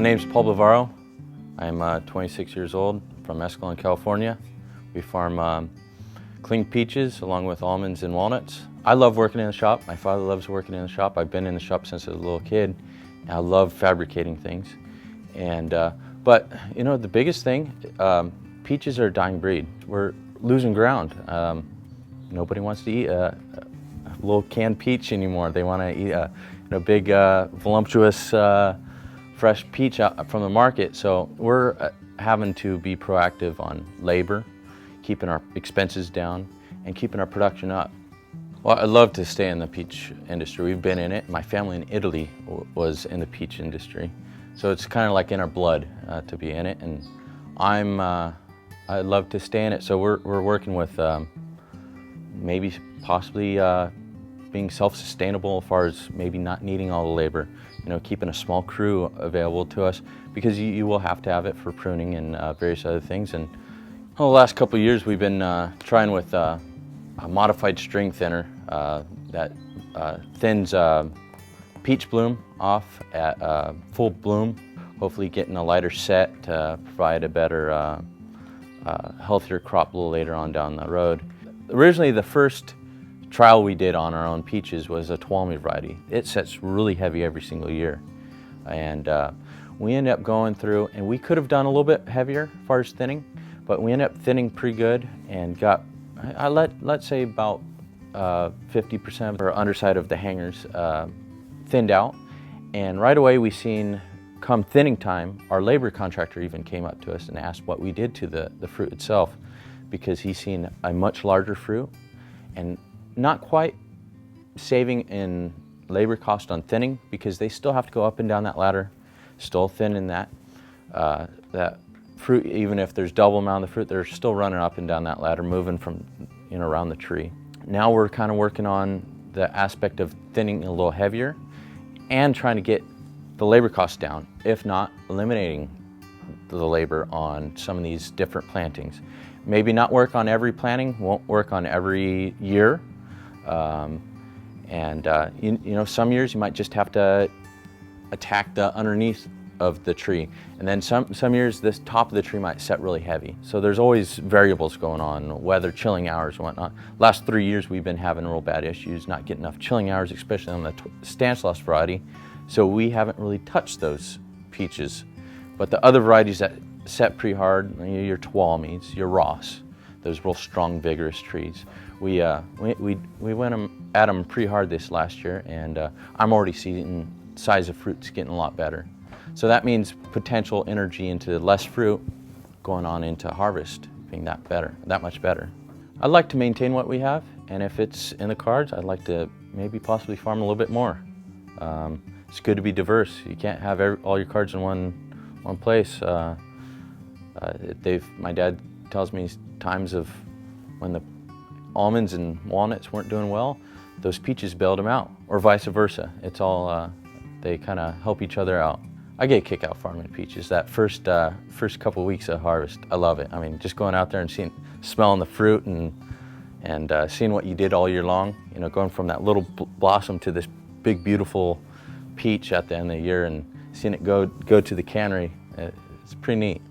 name's Paul Bavaro. I'm 26 years old from Escalon, California. We farm clean peaches along with almonds and walnuts. I love working in the shop. My father loves working in the shop. I've been in the shop since I was a little kid. And I love fabricating things. But you know, the biggest thing, peaches are a dying breed. We're losing ground. Nobody wants to eat a little canned peach anymore. They want to eat a big, voluptuous, fresh peach out from the market. So we're having to be proactive on labor, keeping our expenses down, and keeping our production up. Well, I'd love to stay in the peach industry. We've been in it. My family in Italy was in the peach industry. So it's kind of like in our blood to be in it. And I'd love to stay in it. So we're working with maybe possibly being self-sustainable as far as maybe not needing all the labor, you know, keeping a small crew available to us, because you will have to have it for pruning and various other things. And the last couple of years we've been trying with a modified string thinner that thins peach bloom off at full bloom, hopefully getting a lighter set to provide a better, healthier crop a little later on down the road. Originally, the first trial we did on our own peaches was a Tuolumne variety. It sets really heavy every single year. And we ended up going through, and we could have done a little bit heavier as far as thinning, but we ended up thinning pretty good and got, let's say about 50% of our underside of the hangers thinned out. And right away we seen, come thinning time, our labor contractor even came up to us and asked what we did to the fruit itself, because he's seen a much larger fruit and not quite saving in labor cost on thinning, because they still have to go up and down that ladder, still thinning that fruit. Even if there's double amount of the fruit, they're still running up and down that ladder, moving from, you know, around the tree. Now we're kind of working on the aspect of thinning a little heavier and trying to get the labor costs down, if not eliminating the labor on some of these different plantings. Maybe not work on every planting, won't work on every year. You know, some years you might just have to attack the underneath of the tree, and then some years this top of the tree might set really heavy. So there's always variables going on, weather, chilling hours, and whatnot. Last 3 years we've been having real bad issues, not getting enough chilling hours, especially on the Stanislaus variety. So we haven't really touched those peaches. But the other varieties that set pretty hard, your Tuolumnes, your Ross, those real strong, vigorous trees. We went at them pretty hard this last year, and I'm already seeing size of fruits getting a lot better. So that means potential energy into less fruit going on into harvest being that much better. I'd like to maintain what we have, and if it's in the cards, I'd like to maybe possibly farm a little bit more. It's good to be diverse. You can't have all your cards in one place. My dad tells me times of when the almonds and walnuts weren't doing well, those peaches bailed them out, or vice versa. It's all, they kind of help each other out. I get a kick out farming peaches. That first couple weeks of harvest, I love it. I mean, just going out there and smelling the fruit and seeing what you did all year long. You know, going from that little blossom to this big, beautiful peach at the end of the year, and seeing it go to the cannery. It's pretty neat.